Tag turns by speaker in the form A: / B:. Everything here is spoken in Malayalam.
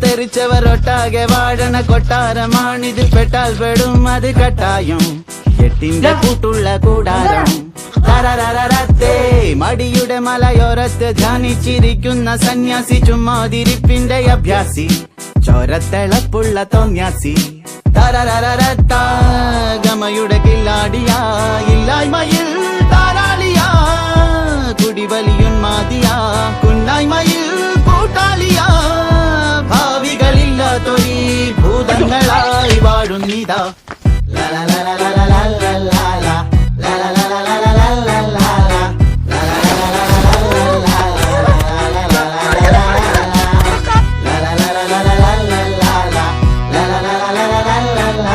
A: തെറിച്ചവരൊട്ടാകെ വാഴണ കൊട്ടാരമാണിത്. പെട്ടാൽ പെടും അത് കട്ടായും, എട്ടിന്റെ കൂട്ടുള്ള കൂടാരം. തരരരരത്തേ മടിയുടെ മലയോരത്ത് ധ്യാനിച്ചിരിക്കുന്ന സന്യാസി, ചുമ്മാതിരിപ്പിന്റെ അഭ്യാസി, ചോരത്തിളപ്പുള്ള തോന്യാസി. തരരരരത്ത ഗമയുടെ കില്ലാടിയാ, ഇല്ലായ്മയിൽ താരാളിയാ, കുടിവലിയുന്മാതിയാ, കുന്നായ്മയിൽ കൂട്ടാളിയാ. ഭാവികളില്ലാത്തൊരീ ഭൂതങ്ങളായി വാഴുന്നിതാ.